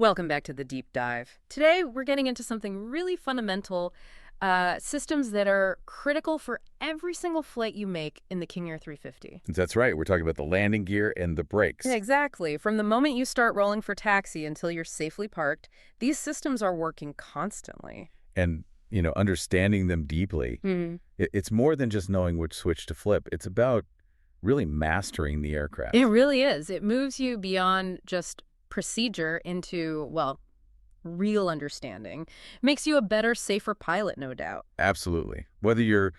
Welcome back to the deep dive. Today, we're getting into something really fundamental, systems that are critical for every single flight you make in the King Air 350. That's right. We're talking about the landing gear and the brakes. Yeah, exactly. From the moment you start rolling for taxi until you're safely parked, these systems are working constantly. And, understanding them deeply, it's more than just knowing which switch to flip. It's about really mastering the aircraft. It really is. It moves you beyond just procedure into, well, real understanding. Makes you a better, safer pilot, no doubt. Absolutely. Whether you're,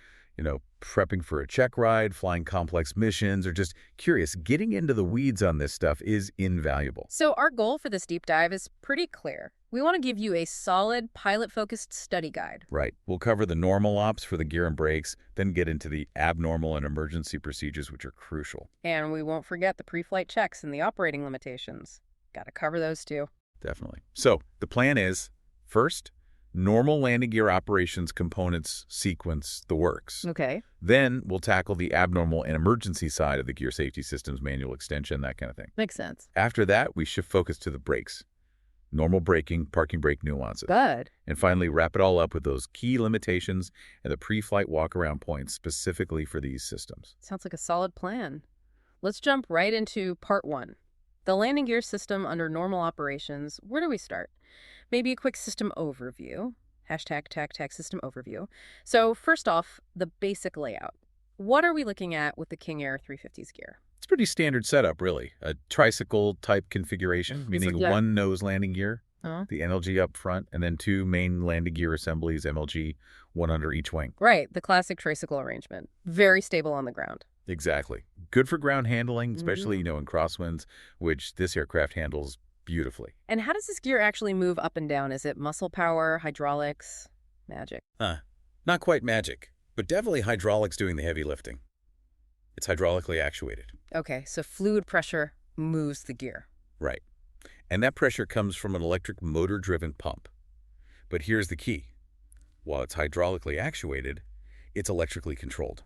prepping for a check ride, flying complex missions, or just curious, getting into the weeds on this stuff is invaluable. So our goal for this deep dive is pretty clear. We want to give you a solid, pilot-focused study guide. Right. We'll cover the normal ops for the gear and brakes, then get into the abnormal and emergency procedures, which are crucial. And we won't forget the pre-flight checks and the operating limitations. Got to cover those too. Definitely. So the plan is, first, normal landing gear operations components sequence the works. Okay. Then we'll tackle the abnormal and emergency side of the gear safety system's manual extension, that kind of thing. Makes sense. After that, we shift focus to the brakes. Normal braking, parking brake nuances. Good. And finally, wrap it all up with those key limitations and the pre-flight walk-around points specifically for these systems. Sounds like a solid plan. Let's jump right into part one. The landing gear system under normal operations. Where do we start? Maybe a quick system overview. Hashtag TAC system overview. So first off, the basic layout. What are we looking at with the King Air 350's gear? It's a pretty standard setup, really. A tricycle-type configuration, meaning one nose landing gear, the NLG up front, and then two main landing gear assemblies, MLG, one under each wing. Right, the classic tricycle arrangement. Very stable on the ground. Exactly. Good for ground handling, especially, in crosswinds, which this aircraft handles beautifully. And how does this gear actually move up and down? Is it muscle power, hydraulics, magic? Not quite magic, but definitely hydraulics doing the heavy lifting. It's hydraulically actuated. Okay, so fluid pressure moves the gear. Right. And that pressure comes from an electric motor-driven pump. But here's the key. While it's hydraulically actuated, it's electrically controlled.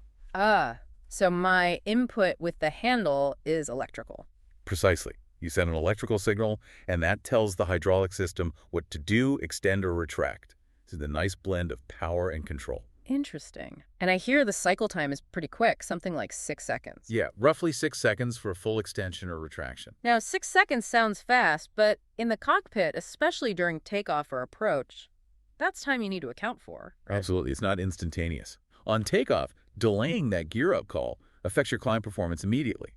So my input with the handle is electrical. Precisely. You send an electrical signal, and that tells the hydraulic system what to do, extend, or retract. This is a nice blend of power and control. Interesting. And I hear the cycle time is pretty quick, something like 6 seconds. Yeah, roughly 6 seconds for a full extension or retraction. Now, 6 seconds sounds fast, but in the cockpit, especially during takeoff or approach, that's time you need to account for. Right? Absolutely. It's not instantaneous. On takeoff, delaying that gear up call affects your climb performance immediately.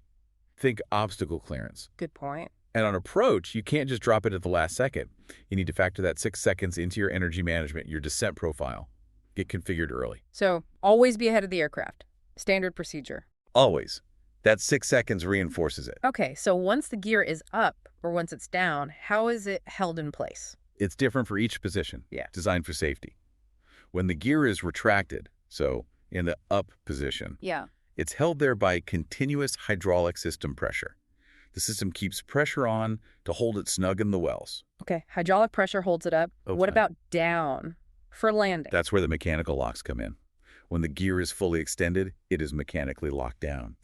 Think obstacle clearance. Good point. And on approach, you can't just drop it at the last second. You need to factor that 6 seconds into your energy management, your descent profile. Get configured early. So always be ahead of the aircraft. Standard procedure. Always. That 6 seconds reinforces it. Okay, so once the gear is up or once it's down, how is it held in place? It's different for each position. Yeah. Designed for safety. When the gear is retracted, so in the up position, it's held there by continuous hydraulic system pressure. The system keeps pressure on to hold it snug in the wells. Okay, hydraulic pressure holds it up. Okay. What about down for landing? That's where the mechanical locks come in. When the gear is fully extended, it is mechanically locked down.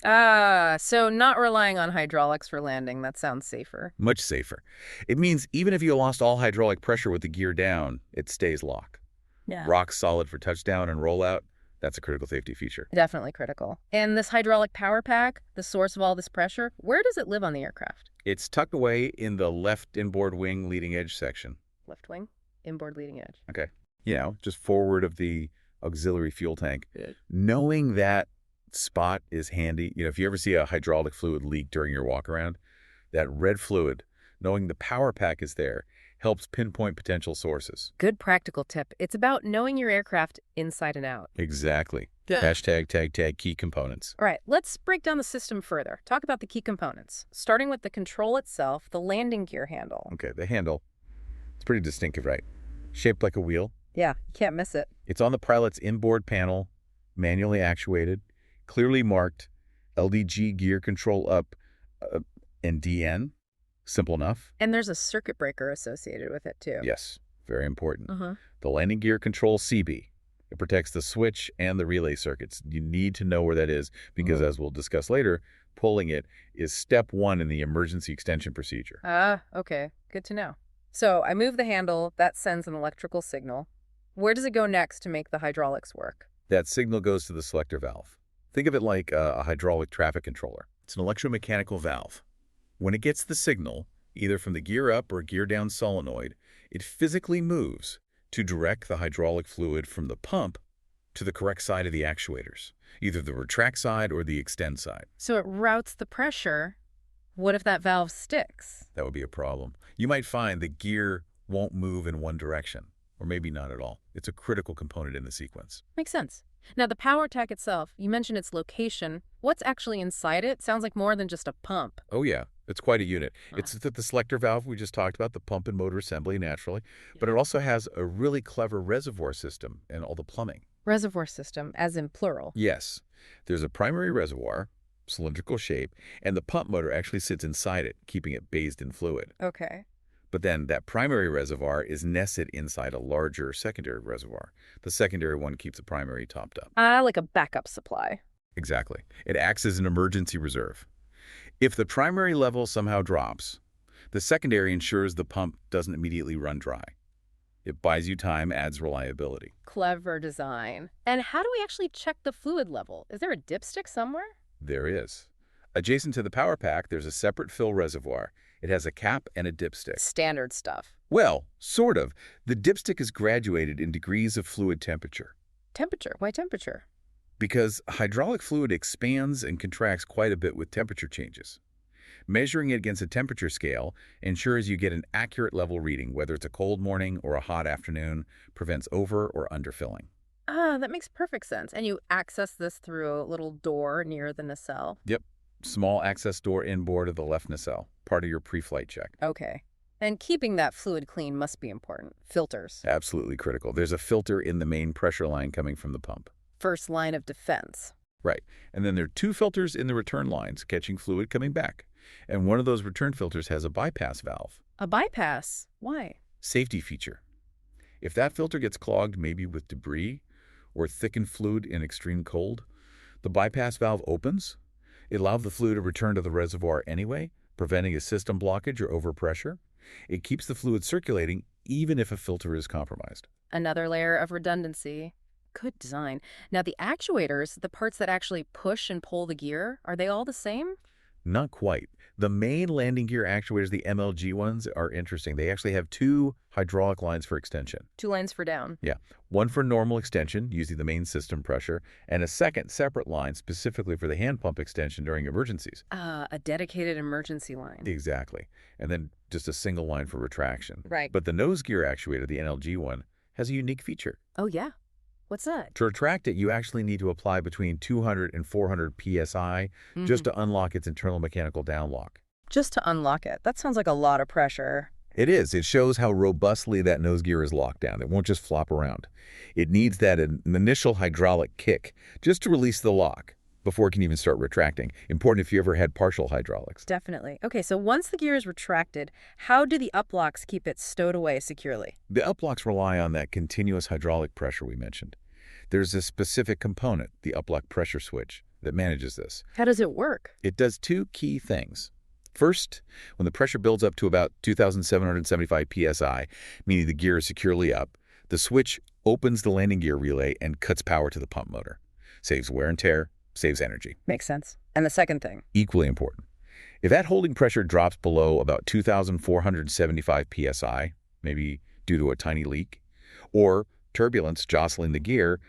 So not relying on hydraulics for landing. That sounds safer. Much safer. It means even if you lost all hydraulic pressure with the gear down, it stays locked. Yeah. Rock solid for touchdown and rollout. That's a critical safety feature. Definitely critical. And this hydraulic power pack, the source of all this pressure, where does it live on the aircraft? It's tucked away in the left inboard wing leading edge section. Left wing, inboard leading edge. Okay. Just forward of the auxiliary fuel tank. Knowing that spot is handy. If you ever see a hydraulic fluid leak during your walk around, that red fluid, knowing the power pack is there, helps pinpoint potential sources. Good practical tip. It's about knowing your aircraft inside and out. Exactly. Hashtag tag key components. All right, let's break down the system further. Talk about the key components, starting with the control itself, the landing gear handle. Okay, the handle. It's pretty distinctive, right? Shaped like a wheel. Yeah, you can't miss it. It's on the pilot's inboard panel, manually actuated, clearly marked, LDG gear control up, and DN. Simple enough. And there's a circuit breaker associated with it, too. Yes, very important. The landing gear control CB. It protects the switch and the relay circuits. You need to know where that is because, as we'll discuss later, pulling it is step one in the emergency extension procedure. Okay. Good to know. So I move the handle, that sends an electrical signal. Where does it go next to make the hydraulics work? That signal goes to the selector valve. Think of it like a hydraulic traffic controller. It's an electromechanical valve. When it gets the signal, either from the gear up or gear down solenoid, it physically moves to direct the hydraulic fluid from the pump to the correct side of the actuators, either the retract side or the extend side. So it routes the pressure. What if that valve sticks? That would be a problem. You might find the gear won't move in one direction, or maybe not at all. It's a critical component in the sequence. Makes sense. Now, the power tech itself, you mentioned its location. What's actually inside it? Sounds like more than just a pump. Oh yeah, it's quite a unit. Huh. It's the selector valve we just talked about, the pump and motor assembly naturally, but it also has a really clever reservoir system and all the plumbing. Reservoir system, as in plural. Yes, there's a primary reservoir, cylindrical shape, and the pump motor actually sits inside it, keeping it bathed in fluid. Okay. But then that primary reservoir is nested inside a larger secondary reservoir. The secondary one keeps the primary topped up. Like a backup supply. Exactly. It acts as an emergency reserve. If the primary level somehow drops, the secondary ensures the pump doesn't immediately run dry. It buys you time, adds reliability. Clever design. And how do we actually check the fluid level? Is there a dipstick somewhere? There is. Adjacent to the power pack, there's a separate fill reservoir. It has a cap and a dipstick. Standard stuff. Well, sort of. The dipstick is graduated in degrees of fluid temperature. Temperature? Why temperature? Because hydraulic fluid expands and contracts quite a bit with temperature changes. Measuring it against a temperature scale ensures you get an accurate level reading, whether it's a cold morning or a hot afternoon, prevents over or underfilling. That makes perfect sense. And you access this through a little door near the nacelle. Yep. Small access door inboard of the left nacelle, part of your pre-flight check. Okay. And keeping that fluid clean must be important. Filters. Absolutely critical. There's a filter in the main pressure line coming from the pump. First line of defense. Right. And then there are two filters in the return lines, catching fluid coming back. And one of those return filters has a bypass valve. A bypass? Why? Safety feature. If that filter gets clogged, maybe with debris or thickened fluid in extreme cold, the bypass valve opens. It allows the fluid to return to the reservoir anyway, preventing a system blockage or overpressure. It keeps the fluid circulating even if a filter is compromised. Another layer of redundancy. Good design. Now, the actuators, the parts that actually push and pull the gear, are they all the same? Not quite. The main landing gear actuators, the MLG ones, are interesting. They actually have two hydraulic lines for extension. Two lines for down. Yeah. One for normal extension, using the main system pressure, and a second separate line specifically for the hand pump extension during emergencies. A dedicated emergency line. Exactly. And then just a single line for retraction. Right. But the nose gear actuator, the NLG one, has a unique feature. Oh, yeah? What's that? To retract it, you actually need to apply between 200 and 400 psi just to unlock its internal mechanical downlock. Just to unlock it. That sounds like a lot of pressure. It is. It shows how robustly that nose gear is locked down. It won't just flop around. It needs that initial hydraulic kick just to release the lock before it can even start retracting. Important if you ever had partial hydraulics. Definitely. Okay, so once the gear is retracted, how do the uplocks keep it stowed away securely? The uplocks rely on that continuous hydraulic pressure we mentioned. There's a specific component, the uplock pressure switch, that manages this. How does it work? It does two key things. First, when the pressure builds up to about 2,775 psi, meaning the gear is securely up, the switch opens the landing gear relay and cuts power to the pump motor. Saves wear and tear, saves energy. Makes sense. And the second thing? Equally important. If that holding pressure drops below about 2,475 psi, maybe due to a tiny leak, or turbulence jostling the gear,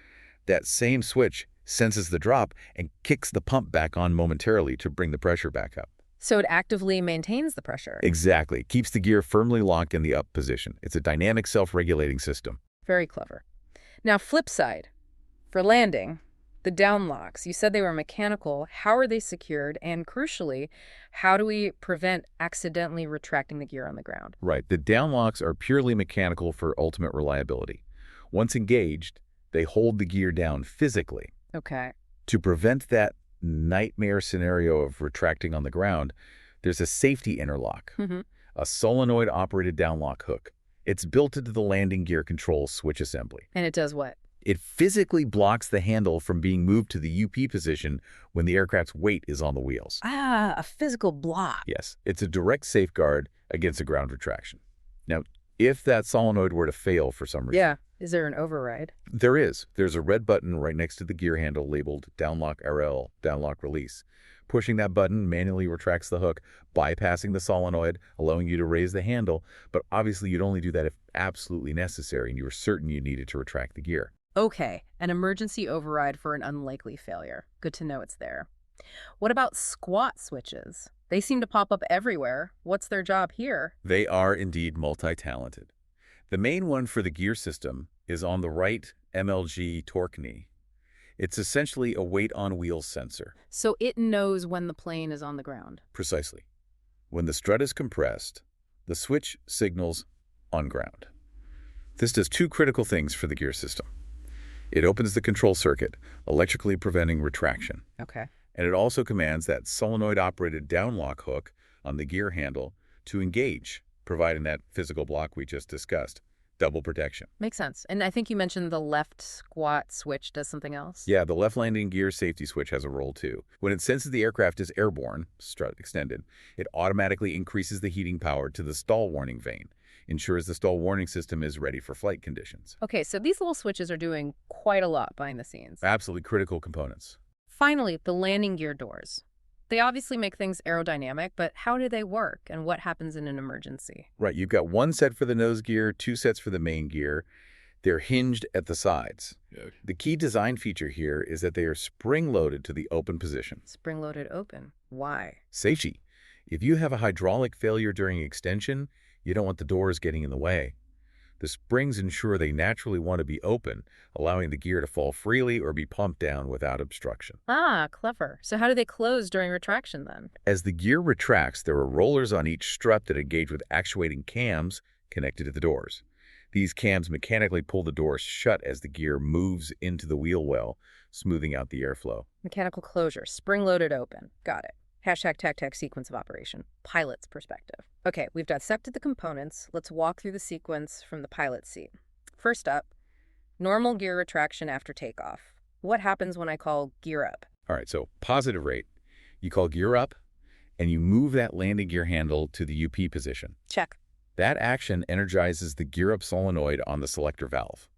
that same switch senses the drop and kicks the pump back on momentarily to bring the pressure back up. So it actively maintains the pressure. Exactly. Keeps the gear firmly locked in the up position. It's a dynamic self-regulating system. Very clever. Now, flip side. For landing, the down locks, you said they were mechanical. How are they secured? And crucially, how do we prevent accidentally retracting the gear on the ground? Right. The down locks are purely mechanical for ultimate reliability. Once engaged, they hold the gear down physically. Okay. To prevent that nightmare scenario of retracting on the ground, there's a safety interlock, a solenoid-operated downlock hook. It's built into the landing gear control switch assembly. And it does what? It physically blocks the handle from being moved to the UP position when the aircraft's weight is on the wheels. A physical block. Yes, it's a direct safeguard against a ground retraction. Now, if that solenoid were to fail for some reason. Yeah. Is there an override? There is. There's a red button right next to the gear handle labeled downlock RL, downlock release. Pushing that button manually retracts the hook, bypassing the solenoid, allowing you to raise the handle, but obviously you'd only do that if absolutely necessary and you were certain you needed to retract the gear. Okay, an emergency override for an unlikely failure. Good to know it's there. What about squat switches? They seem to pop up everywhere. What's their job here? They are indeed multi-talented. The main one for the gear system is on the right MLG torque knee. It's essentially a weight-on-wheels sensor. So it knows when the plane is on the ground. Precisely. When the strut is compressed, the switch signals on ground. This does two critical things for the gear system. It opens the control circuit, electrically preventing retraction. Okay. And it also commands that solenoid-operated downlock hook on the gear handle to engage, providing that physical block we just discussed. Double protection. Makes sense. And I think you mentioned the left squat switch does something else. Yeah, the left landing gear safety switch has a role too. When it senses the aircraft is airborne, strut extended, it automatically increases the heating power to the stall warning vane, ensures the stall warning system is ready for flight conditions. Okay, so these little switches are doing quite a lot behind the scenes. Absolutely critical components. Finally, the landing gear doors. They obviously make things aerodynamic, but how do they work and what happens in an emergency? Right, you've got one set for the nose gear, two sets for the main gear. They're hinged at the sides. Yeah. The key design feature here is that they are spring-loaded to the open position. Spring-loaded open. Why? Safety. If you have a hydraulic failure during extension, you don't want the doors getting in the way. The springs ensure they naturally want to be open, allowing the gear to fall freely or be pumped down without obstruction. Ah, clever. So how do they close during retraction then? As the gear retracts, there are rollers on each strut that engage with actuating cams connected to the doors. These cams mechanically pull the doors shut as the gear moves into the wheel well, smoothing out the airflow. Mechanical closure, spring-loaded open. Got it. Hashtag TAC sequence of operation. Pilot's perspective. Okay, we've dissected the components. Let's walk through the sequence from the pilot's seat. First up, normal gear retraction after takeoff. What happens when I call gear up? All right, so positive rate. You call gear up, and you move that landing gear handle to the UP position. Check. That action energizes the gear up solenoid on the selector valve.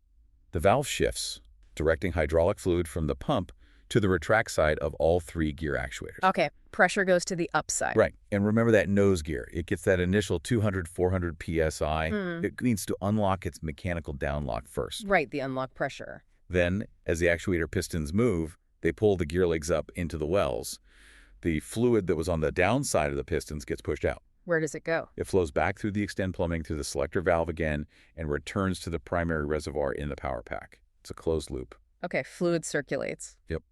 The valve shifts, directing hydraulic fluid from the pump to the retract side of all three gear actuators. Okay, pressure goes to the upside. Right, and remember that nose gear. It gets that initial 200, 400 PSI. It needs to unlock its mechanical downlock first. Right, the unlock pressure. Then, as the actuator pistons move, they pull the gear legs up into the wells. The fluid that was on the downside of the pistons gets pushed out. Where does it go? It flows back through the extend plumbing to the selector valve again and returns to the primary reservoir in the power pack. It's a closed loop. Okay, fluid circulates. Yep.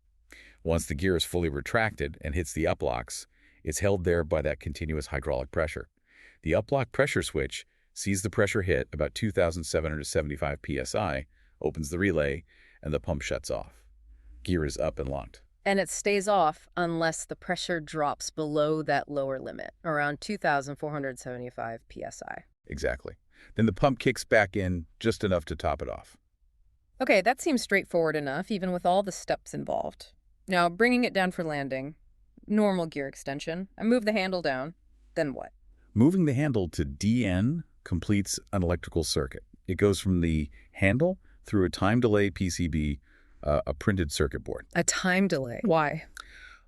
Once the gear is fully retracted and hits the uplocks, it's held there by that continuous hydraulic pressure. The uplock pressure switch sees the pressure hit about 2,775 psi, opens the relay, and the pump shuts off. Gear is up and locked. And it stays off unless the pressure drops below that lower limit, around 2,475 psi. Exactly. Then the pump kicks back in just enough to top it off. Okay, that seems straightforward enough, even with all the steps involved. Now, bringing it down for landing. Normal gear extension. I move the handle down. Then what? Moving the handle to DN completes an electrical circuit. It goes from the handle through a time delay PCB, a printed circuit board. A time delay. Why?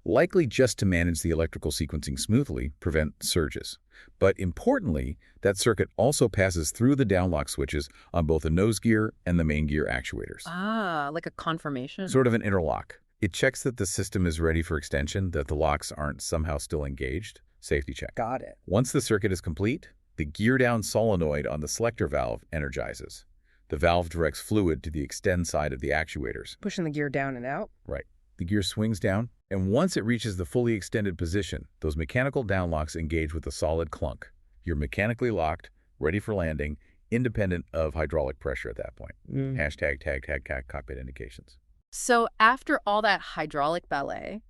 Likely just to manage the electrical sequencing smoothly, prevent surges. But importantly, that circuit also passes through the downlock switches on both the nose gear and the main gear actuators. Ah, like a confirmation? Sort of an interlock. It checks that the system is ready for extension, that the locks aren't somehow still engaged. Safety check. Got it. Once the circuit is complete, the gear down solenoid on the selector valve energizes. The valve directs fluid to the extend side of the actuators. Pushing the gear down and out? Right. The gear swings down, and once it reaches the fully extended position, those mechanical downlocks engage with a solid clunk. You're mechanically locked, ready for landing, independent of hydraulic pressure at that point. Hashtag tag cockpit indications. So after all that hydraulic ballet,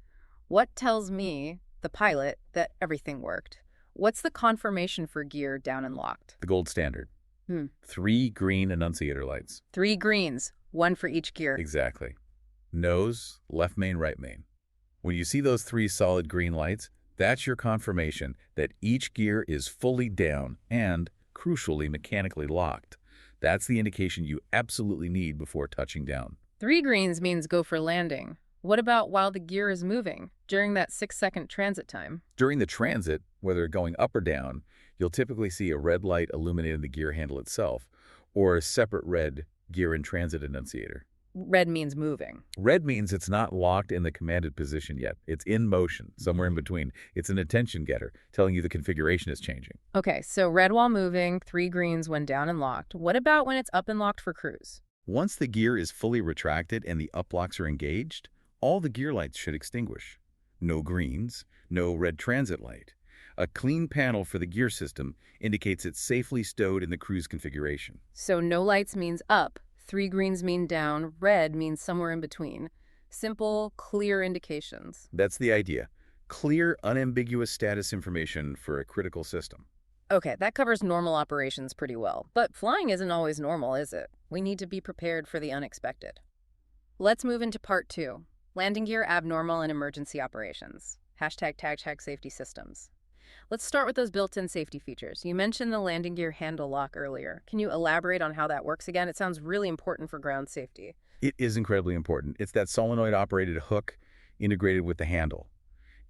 what tells me, the pilot, that everything worked? What's the confirmation for gear down and locked? The gold standard. 3 green annunciator lights. 3 greens, 1 for each gear. Exactly. Nose, left main, right main. When you see those 3 solid green lights, that's your confirmation that each gear is fully down and crucially mechanically locked. That's the indication you absolutely need before touching down. 3 greens means go for landing. What about while the gear is moving, during that 6-second transit time? During the transit, whether going up or down, you'll typically see a red light illuminating the gear handle itself, or a separate red gear in transit annunciator. Red means moving. Red means it's not locked in the commanded position yet. It's in motion, somewhere in between. It's an attention getter, telling you the configuration is changing. Okay, so red while moving, 3 greens when down and locked. What about when it's up and locked for cruise? Once the gear is fully retracted and the up locks are engaged, all the gear lights should extinguish. No greens, no red transit light. A clean panel for the gear system indicates it's safely stowed in the cruise configuration. So no lights means up, 3 greens mean down, red means somewhere in between. Simple, clear indications. That's the idea. Clear, unambiguous status information for a critical system. Okay, that covers normal operations pretty well. But flying isn't always normal, is it? We need to be prepared for the unexpected. Let's move into part 2. Landing gear abnormal and emergency operations. #tag safety systems. Let's start with those built-in safety features. You mentioned the landing gear handle lock earlier. Can you elaborate on how that works again? It sounds really important for ground safety. It is incredibly important. It's that solenoid-operated hook integrated with the handle.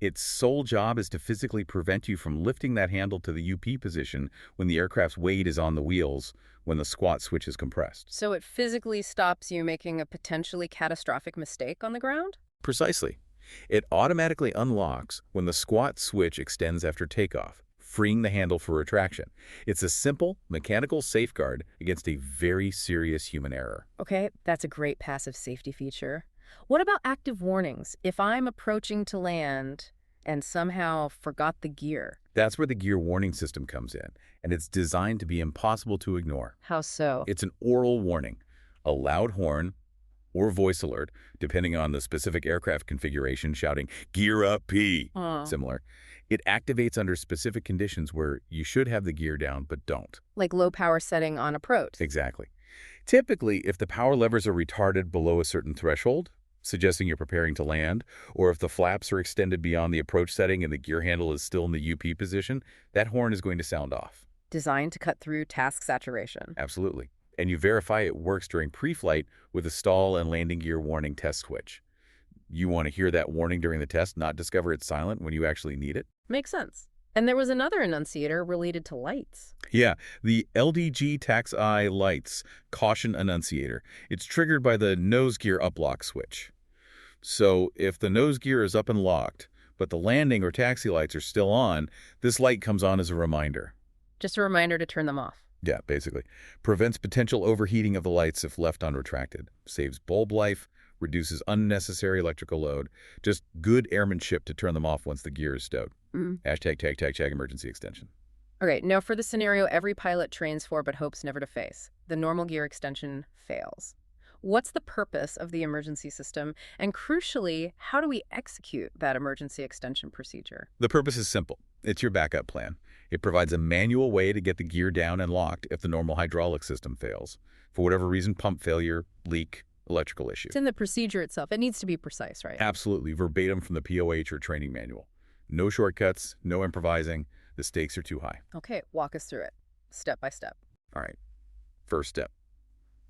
Its sole job is to physically prevent you from lifting that handle to the UP position when the aircraft's weight is on the wheels when the squat switch is compressed. So it physically stops you making a potentially catastrophic mistake on the ground? Precisely. It automatically unlocks when the squat switch extends after takeoff, freeing the handle for retraction. It's a simple, mechanical safeguard against a very serious human error. Okay, that's a great passive safety feature. What about active warnings? If I'm approaching to land and somehow forgot the gear. That's where the gear warning system comes in, and it's designed to be impossible to ignore. How so? It's an oral warning, a loud horn or voice alert, depending on the specific aircraft configuration, shouting, "Gear up, P!" Similar. It activates under specific conditions where you should have the gear down but don't. Like low power setting on approach. Exactly. Typically, if the power levers are retarded below a certain threshold, suggesting you're preparing to land, or if the flaps are extended beyond the approach setting and the gear handle is still in the UP position, that horn is going to sound off. Designed to cut through task saturation. Absolutely. And you verify it works during pre-flight with a stall and landing gear warning test switch. You want to hear that warning during the test, not discover it's silent when you actually need it. Makes sense. And there was another annunciator related to lights. Yeah, the LDG Tax Eye Lights Caution Annunciator. It's triggered by the nose gear uplock switch. So if the nose gear is up and locked, but the landing or taxi lights are still on, this light comes on as a reminder. Just a reminder to turn them off. Yeah, basically. Prevents potential overheating of the lights if left unretracted. Saves bulb life, reduces unnecessary electrical load. Just good airmanship to turn them off once the gear is stowed. #tag emergency extension. Okay, now for the scenario every pilot trains for but hopes never to face. The normal gear extension fails. What's the purpose of the emergency system? And crucially, how do we execute that emergency extension procedure? The purpose is simple. It's your backup plan. It provides a manual way to get the gear down and locked if the normal hydraulic system fails. For whatever reason, pump failure, leak, electrical issue. It's in the procedure itself. It needs to be precise, right? Absolutely, verbatim from the POH or training manual. No shortcuts, no improvising. The stakes are too high. Okay, walk us through it, step by step. All right. First step.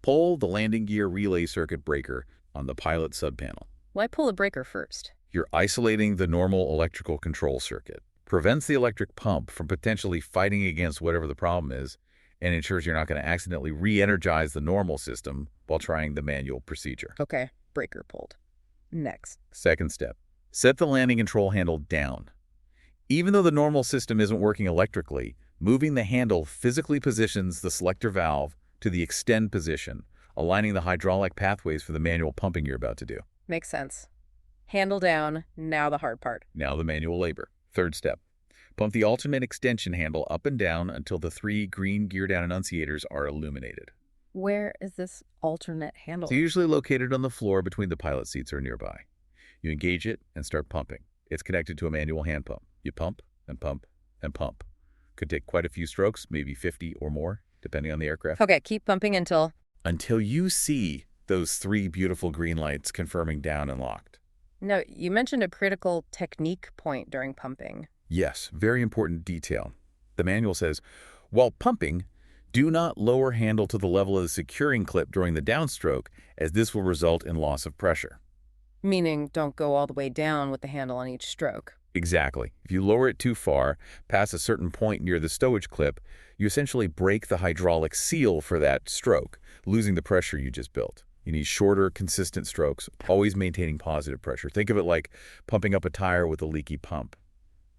Pull the landing gear relay circuit breaker on the pilot subpanel. Why pull a breaker first? You're isolating the normal electrical control circuit. Prevents the electric pump from potentially fighting against whatever the problem is, and ensures you're not going to accidentally re-energize the normal system while trying the manual procedure. Okay, breaker pulled. Next. Second step. Set the landing control handle down. Even though the normal system isn't working electrically, moving the handle physically positions the selector valve to the extend position, aligning the hydraulic pathways for the manual pumping you're about to do. Makes sense. Handle down, now the hard part. Now the manual labor. Third step. Pump the alternate extension handle up and down until the 3 green gear down annunciators are illuminated. Where is this alternate handle? It's usually located on the floor between the pilot seats or nearby. You engage it and start pumping. It's connected to a manual hand pump. You pump and pump and pump. Could take quite a few strokes, maybe 50 or more, depending on the aircraft. Okay, keep pumping until you see those 3 beautiful green lights confirming down and locked. No, you mentioned a critical technique point during pumping. Yes, very important detail. The manual says, While pumping, do not lower handle to the level of the securing clip during the downstroke, as this will result in loss of pressure. Meaning don't go all the way down with the handle on each stroke. Exactly. If you lower it too far, past a certain point near the stowage clip, you essentially break the hydraulic seal for that stroke, losing the pressure you just built. You need shorter, consistent strokes, always maintaining positive pressure. Think of it like pumping up a tire with a leaky pump.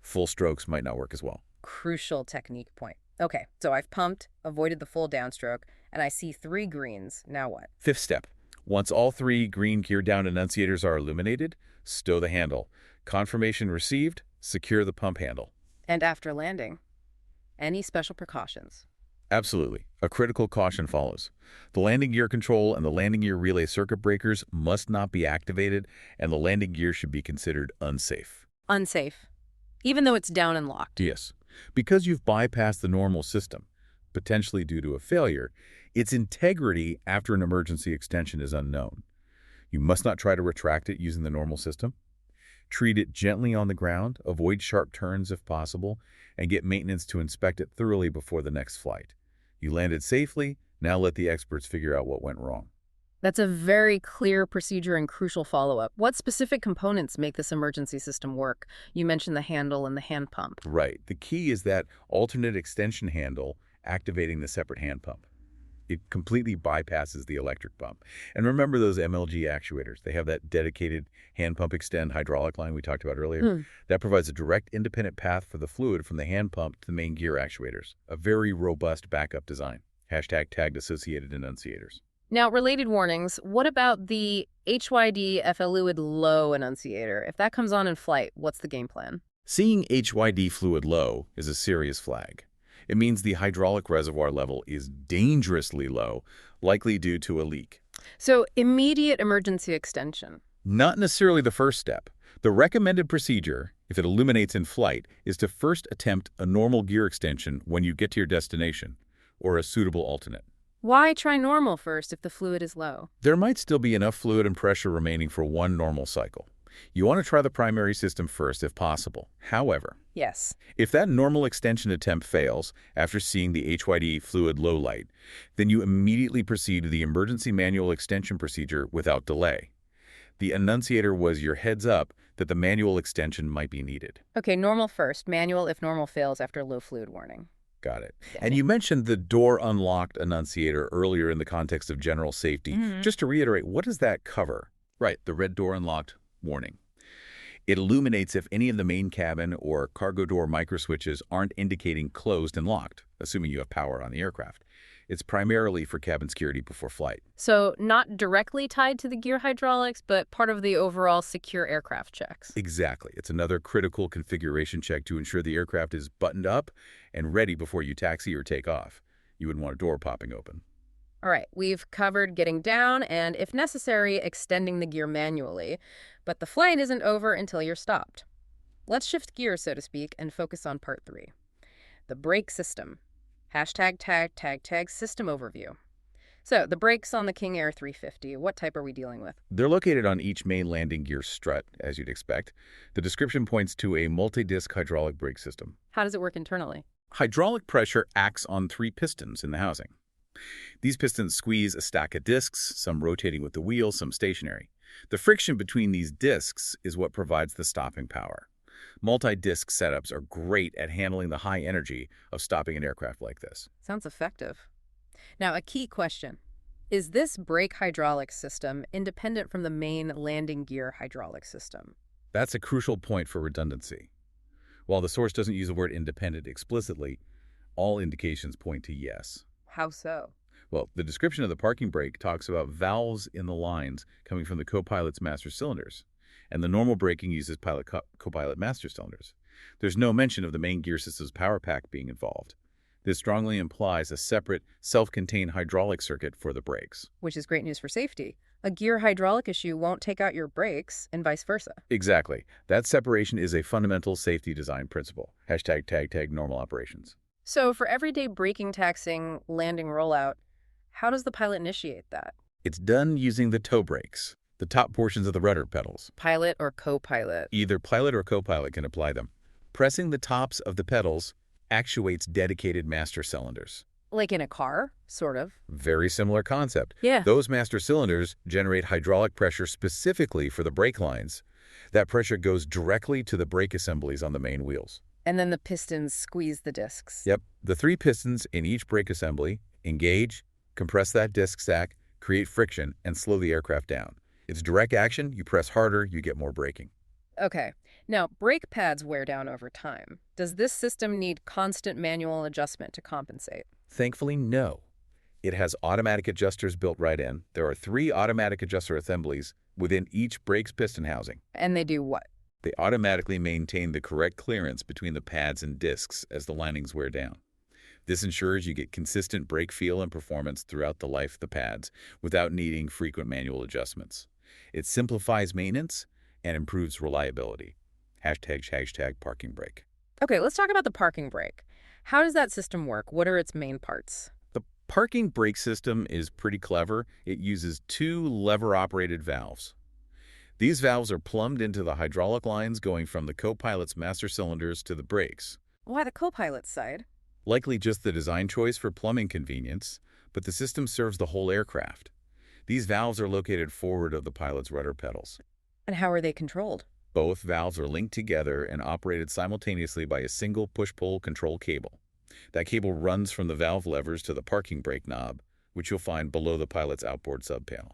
Full strokes might not work as well. Crucial technique point. Okay, so I've pumped, avoided the full downstroke, and I see 3 greens. Now what? Fifth step. Once all 3 green gear down enunciators are illuminated, stow the handle. Confirmation received, secure the pump handle. And after landing, any special precautions? Absolutely. A critical caution follows. The landing gear control and the landing gear relay circuit breakers must not be activated, and the landing gear should be considered unsafe. Unsafe, even though it's down and locked. Yes. Because you've bypassed the normal system, potentially due to a failure, its integrity after an emergency extension is unknown. You must not try to retract it using the normal system. Treat it gently on the ground, avoid sharp turns if possible, and get maintenance to inspect it thoroughly before the next flight. You landed safely, now let the experts figure out what went wrong. That's a very clear procedure and crucial follow-up. What specific components make this emergency system work? You mentioned the handle and the hand pump. Right. The key is that alternate extension handle activating the separate hand pump. It completely bypasses the electric pump. And remember those MLG actuators. They have that dedicated hand pump extend hydraulic line we talked about earlier. That provides a direct independent path for the fluid from the hand pump to the main gear actuators. A very robust backup design. Hashtag tagged associated enunciators. Now, related warnings, what about the HYD fluid low enunciator? If that comes on in flight, what's the game plan? Seeing HYD fluid low is a serious flag. It means the hydraulic reservoir level is dangerously low, likely due to a leak. So, immediate emergency extension. Not necessarily the first step. The recommended procedure, if it illuminates in flight, is to first attempt a normal gear extension when you get to your destination, or a suitable alternate. Why try normal first if the fluid is low? There might still be enough fluid and pressure remaining for one normal cycle. You want to try the primary system first if possible. However, Yes. if that normal extension attempt fails after seeing the HYD fluid low light, then you immediately proceed to the emergency manual extension procedure without delay. The enunciator was your heads up that the manual extension might be needed. Okay, normal first, manual if normal fails after low fluid warning. Got it. And you mentioned the door unlocked enunciator earlier in the context of general safety. Just to reiterate, what does that cover? Right, the red door unlocked warning. It illuminates if any of the main cabin or cargo door microswitches aren't indicating closed and locked, assuming you have power on the aircraft. It's primarily for cabin security before flight. So, not directly tied to the gear hydraulics, but part of the overall secure aircraft checks. Exactly. It's another critical configuration check to ensure the aircraft is buttoned up and ready before you taxi or take off. You wouldn't want a door popping open. All right, we've covered getting down and, if necessary, extending the gear manually, but the flight isn't over until you're stopped. Let's shift gears, so to speak, and focus on part 3. The brake system. Hashtag tag system overview. So, the brakes on the King Air 350, what type are we dealing with? They're located on each main landing gear strut, as you'd expect. The description points to a multi-disc hydraulic brake system. How does it work internally? Hydraulic pressure acts on 3 pistons in the housing. These pistons squeeze a stack of discs, some rotating with the wheel, some stationary. The friction between these discs is what provides the stopping power. Multi-disc setups are great at handling the high energy of stopping an aircraft like this. Sounds effective. Now, a key question. Is this brake hydraulic system independent from the main landing gear hydraulic system? That's a crucial point for redundancy. While the source doesn't use the word independent explicitly, all indications point to yes. How so? Well, the description of the parking brake talks about valves in the lines coming from the co-pilot's master cylinders, and the normal braking uses co-pilot master cylinders. There's no mention of the main gear system's power pack being involved. This strongly implies a separate, self-contained hydraulic circuit for the brakes. Which is great news for safety. A gear hydraulic issue won't take out your brakes, and vice versa. Exactly. That separation is a fundamental safety design principle. Hashtag tag normal operations. So for everyday braking, taxiing, landing, rollout, how does the pilot initiate that? It's done using the toe brakes, the top portions of the rudder pedals. Pilot or co-pilot? Either pilot or co-pilot can apply them. Pressing the tops of the pedals actuates dedicated master cylinders. Like in a car, sort of. Very similar concept. Yeah. Those master cylinders generate hydraulic pressure specifically for the brake lines. That pressure goes directly to the brake assemblies on the main wheels. And then the pistons squeeze the discs. Yep, the 3 pistons in each brake assembly engage, compress that disc stack, create friction, and slow the aircraft down. It's direct action. You press harder, you get more braking. Okay. Now, brake pads wear down over time. Does this system need constant manual adjustment to compensate? Thankfully, no. It has automatic adjusters built right in. There are 3 automatic adjuster assemblies within each brake's piston housing. And they do what? They automatically maintain the correct clearance between the pads and discs as the linings wear down. This ensures you get consistent brake feel and performance throughout the life of the pads without needing frequent manual adjustments. It simplifies maintenance and improves reliability. Hashtag parking brake. Okay, let's talk about the parking brake. How does that system work? What are its main parts? The parking brake system is pretty clever. It uses 2 lever-operated valves. These valves are plumbed into the hydraulic lines going from the co-pilot's master cylinders to the brakes. Why the co-pilot's side? Likely just the design choice for plumbing convenience, but the system serves the whole aircraft. These valves are located forward of the pilot's rudder pedals. And how are they controlled? Both valves are linked together and operated simultaneously by a single push-pull control cable. That cable runs from the valve levers to the parking brake knob, which you'll find below the pilot's outboard subpanel.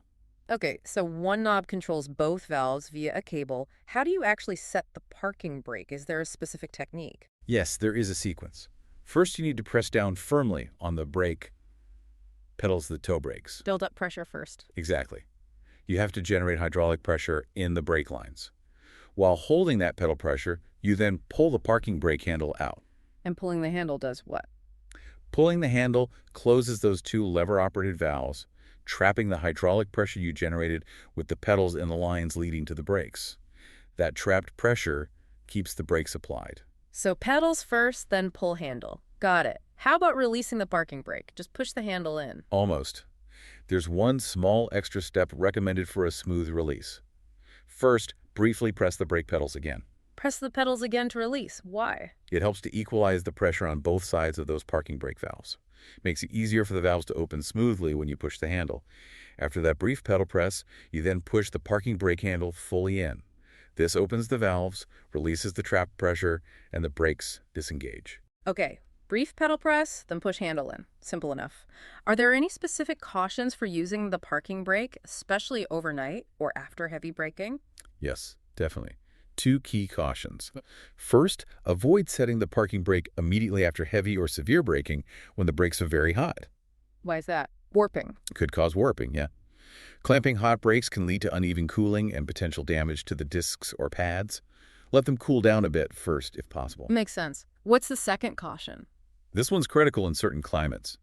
Okay, so one knob controls both valves via a cable. How do you actually set the parking brake? Is there a specific technique? Yes, there is a sequence. First, you need to press down firmly on the brake pedals, the toe brakes. Build up pressure first. Exactly. You have to generate hydraulic pressure in the brake lines. While holding that pedal pressure, you then pull the parking brake handle out. And pulling the handle does what? Pulling the handle closes those 2 lever-operated valves, trapping the hydraulic pressure you generated with the pedals in the lines leading to the brakes. That trapped pressure keeps the brakes applied. So pedals first, then pull handle. Got it. How about releasing the parking brake? Just push the handle in. Almost. There's one small extra step recommended for a smooth release. First, briefly press the brake pedals again. Press the pedals again to release. Why? It helps to equalize the pressure on both sides of those parking brake valves. Makes it easier for the valves to open smoothly when you push the handle. After that brief pedal press, you then push the parking brake handle fully in. This opens the valves, releases the trapped pressure, and the brakes disengage. Okay, brief pedal press, then push handle in. Simple enough. Are there any specific cautions for using the parking brake, especially overnight or after heavy braking? Yes, definitely. 2 key cautions. First, avoid setting the parking brake immediately after heavy or severe braking when the brakes are very hot. Why is that? Warping. Could cause warping, yeah. Clamping hot brakes can lead to uneven cooling and potential damage to the discs or pads. Let them cool down a bit first, if possible. Makes sense. What's the second caution? This one's critical in certain climates.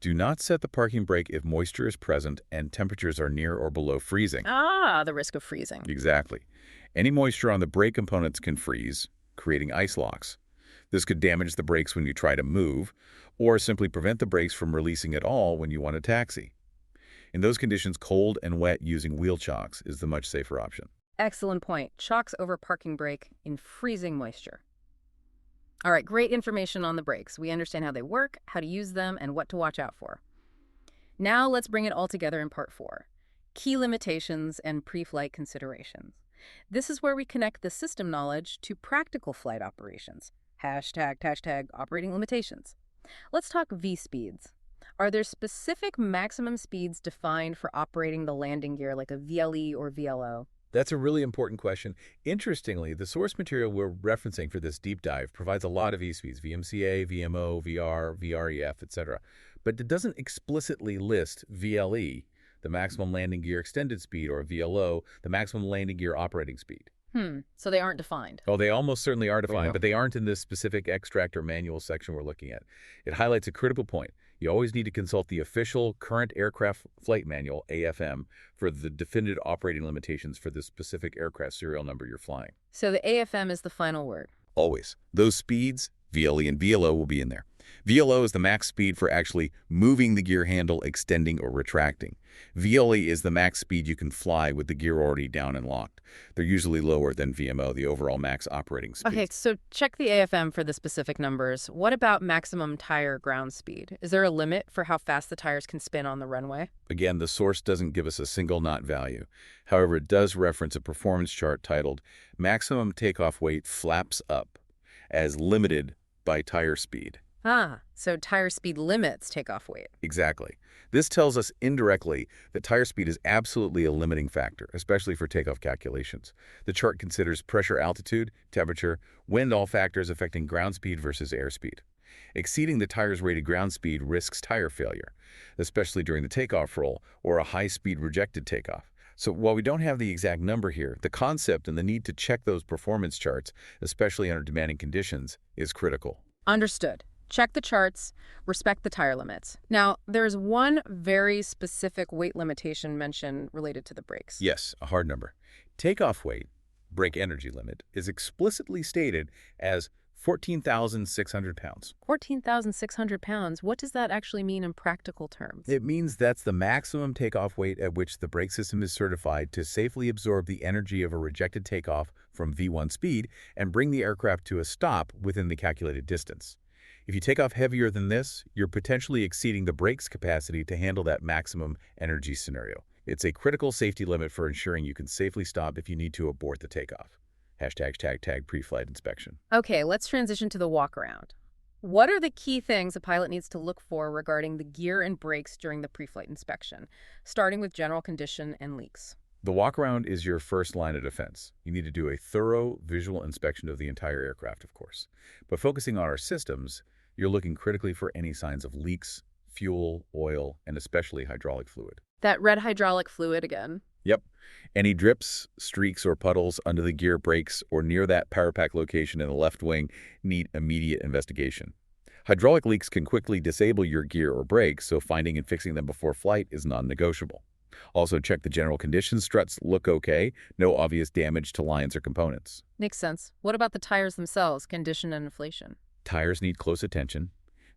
Do not set the parking brake if moisture is present and temperatures are near or below freezing. Ah, the risk of freezing. Exactly. Any moisture on the brake components can freeze, creating ice locks. This could damage the brakes when you try to move, or simply prevent the brakes from releasing at all when you want to taxi. In those conditions, cold and wet using wheel chocks is the much safer option. Excellent point. Chocks over parking brake in freezing moisture. All right, great information on the brakes. We understand how they work, how to use them, and what to watch out for. Now let's bring it all together in part 4. Key limitations and pre-flight considerations. This is where we connect the system knowledge to practical flight operations. Hashtag operating limitations. Let's talk V-speeds. Are there specific maximum speeds defined for operating the landing gear like a VLE or VLO? That's a really important question. Interestingly, the source material we're referencing for this deep dive provides a lot of e-speeds, VMCA, VMO, VR, VREF, etc. But it doesn't explicitly list VLE, the maximum landing gear extended speed, or VLO, the maximum landing gear operating speed. So they aren't defined. Oh, they almost certainly are defined, Yeah. but they aren't in this specific extract or manual section we're looking at. It highlights a critical point. You always need to consult the official Current Aircraft Flight Manual, AFM, for the definitive operating limitations for the specific aircraft serial number you're flying. So the AFM is the final word. Always. Those speeds, VLE and VLO, will be in there. VLO is the max speed for actually moving the gear handle, extending or retracting. VLE is the max speed you can fly with the gear already down and locked. They're usually lower than VMO, the overall max operating Okay, speed. so check the AFM for the specific numbers. What about maximum tire ground speed? Is there a limit for how fast the tires can spin on the runway? Again, the source doesn't give us a single knot value. However, it does reference a performance chart titled Maximum Takeoff Weight Flaps Up as limited by tire speed. Ah, so tire speed limits takeoff weight. Exactly. This tells us indirectly that tire speed is absolutely a limiting factor, especially for takeoff calculations. The chart considers pressure, altitude, temperature, wind, all factors affecting ground speed versus airspeed. Exceeding the tire's rated ground speed risks tire failure, especially during the takeoff roll or a high-speed rejected takeoff. So while we don't have the exact number here, the concept and the need to check those performance charts, especially under demanding conditions, is critical. Understood. Check the charts, respect the tire limits. Now, there's one very specific weight limitation mentioned related to the brakes. Yes, a hard number. Takeoff weight, brake energy limit, is explicitly stated as 14,600 pounds. 14,600 pounds. What does that actually mean in practical terms? It means that's the maximum takeoff weight at which the brake system is certified to safely absorb the energy of a rejected takeoff from V1 speed and bring the aircraft to a stop within the calculated distance. If you take off heavier than this, you're potentially exceeding the brake's capacity to handle that maximum energy scenario. It's a critical safety limit for ensuring you can safely stop if you need to abort the takeoff. #tag pre-flight inspection. Okay, let's transition to the walk-around. What are the key things a pilot needs to look for regarding the gear and brakes during the pre-flight inspection, starting with general condition and leaks? The walk-around is your first line of defense. You need to do a thorough visual inspection of the entire aircraft, of course. But focusing on our systems, you're looking critically for any signs of leaks, fuel, oil, and especially hydraulic fluid. That red hydraulic fluid again. Yep. Any drips, streaks, or puddles under the gear brakes or near that power pack location in the left wing need immediate investigation. Hydraulic leaks can quickly disable your gear or brakes, so finding and fixing them before flight is non-negotiable. Also, check the general conditions. Struts look okay. No obvious damage to lines or components. Makes sense. What about the tires themselves, condition and inflation? Tires need close attention.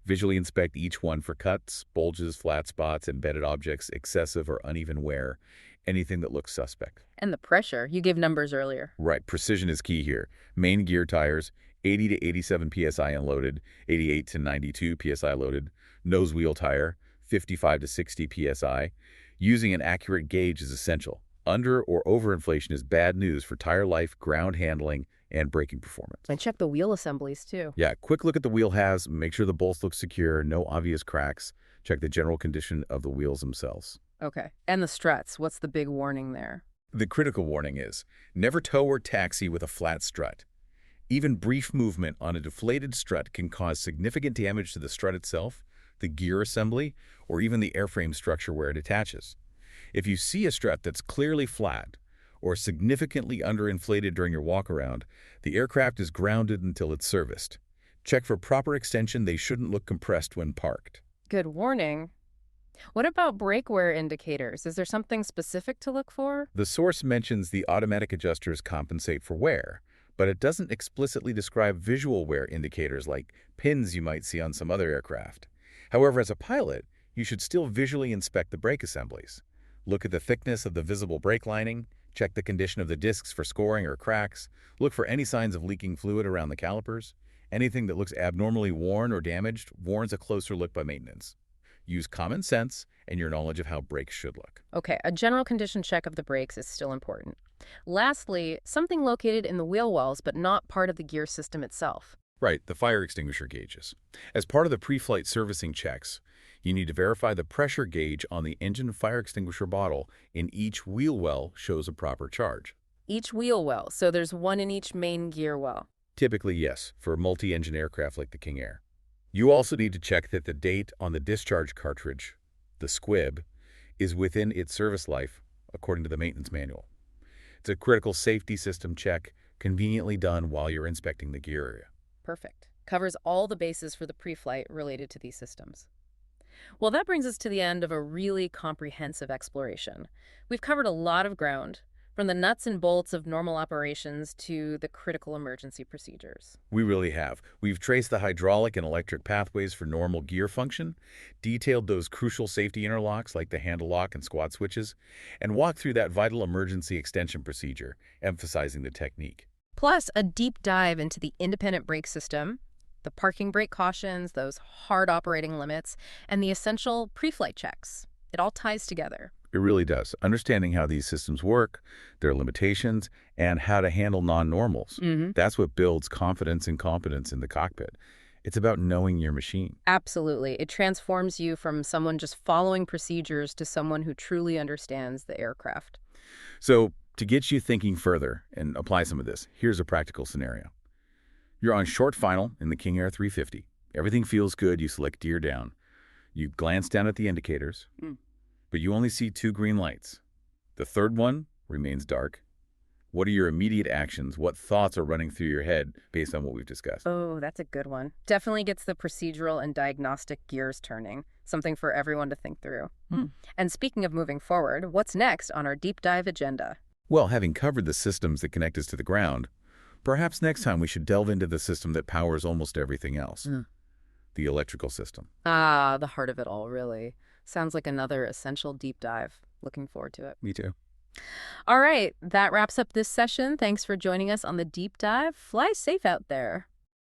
Visually inspect each one for cuts, bulges, flat spots, embedded objects, excessive or uneven wear, anything that looks suspect. And the pressure. You gave numbers earlier. Right, precision is key here. Main gear tires, 80 to 87 psi unloaded, 88 to 92 psi loaded. Nose wheel tire, 55 to 60 psi. Using an accurate gauge is essential. Under or overinflation is bad news for tire life, ground handling, and braking performance. And check the wheel assemblies, too. Yeah, quick look at the wheel halves, make sure the bolts look secure, no obvious cracks. Check the general condition of the wheels themselves. Okay. And the struts. What's the big warning there? The critical warning is, never tow or taxi with a flat strut. Even brief movement on a deflated strut can cause significant damage to the strut itself, the gear assembly, or even the airframe structure where it attaches. If you see a strut that's clearly flat or significantly underinflated during your walk-around, the aircraft is grounded until it's serviced. Check for proper extension. They shouldn't look compressed when parked. Good warning. What about brake wear indicators? Is there something specific to look for? The source mentions the automatic adjusters compensate for wear, but it doesn't explicitly describe visual wear indicators like pins you might see on some other aircraft. However, as a pilot, you should still visually inspect the brake assemblies. Look at the thickness of the visible brake lining, check the condition of the discs for scoring or cracks, look for any signs of leaking fluid around the calipers. Anything that looks abnormally worn or damaged warrants a closer look by maintenance. Use common sense and your knowledge of how brakes should look. Okay, a general condition check of the brakes is still important. Lastly, something located in the wheel wells but not part of the gear system itself. Right, the fire extinguisher gauges. As part of the pre-flight servicing checks, you need to verify the pressure gauge on the engine fire extinguisher bottle in each wheel well shows a proper charge. Each wheel well, so there's one in each main gear well. Typically, yes, for multi-engine aircraft like the King Air. You also need to check that the date on the discharge cartridge, the squib, is within its service life according to the maintenance manual. It's a critical safety system check, conveniently done while you're inspecting the gear area. Perfect. Covers all the bases for the pre-flight related to these systems. Well, that brings us to the end of a really comprehensive exploration. We've covered a lot of ground, From the nuts and bolts of normal operations to the critical emergency procedures. We really have. We've traced the hydraulic and electric pathways for normal gear function, detailed those crucial safety interlocks like the handle lock and squad switches, and walked through that vital emergency extension procedure, emphasizing the technique. Plus, a deep dive into the independent brake system, the parking brake cautions, those hard operating limits, and the essential pre-flight checks. It all ties together. It really does. Understanding how these systems work, their limitations, and how to handle non-normals. That's what builds confidence and competence in the cockpit. It's about knowing your machine. Absolutely. It transforms you from someone just following procedures to someone who truly understands the aircraft. So, to get you thinking further and apply some of this, here's a practical scenario. You're on short final in the King Air 350. Everything feels good. You select gear down. You glance down at the indicators, but you only see 2 green lights. The third one remains dark. What are your immediate actions? What thoughts are running through your head based on what we've discussed? Oh, that's a good one. Definitely gets the procedural and diagnostic gears turning. Something for everyone to think through. And speaking of moving forward, what's next on our deep dive agenda? Well, having covered the systems that connect us to the ground, perhaps next time we should delve into the system that powers almost everything else. The electrical system. Ah, the heart of it all, really. Sounds like another essential deep dive. Looking forward to it. Me too. All right, that wraps up this session. Thanks for joining us on the deep dive. Fly safe out there.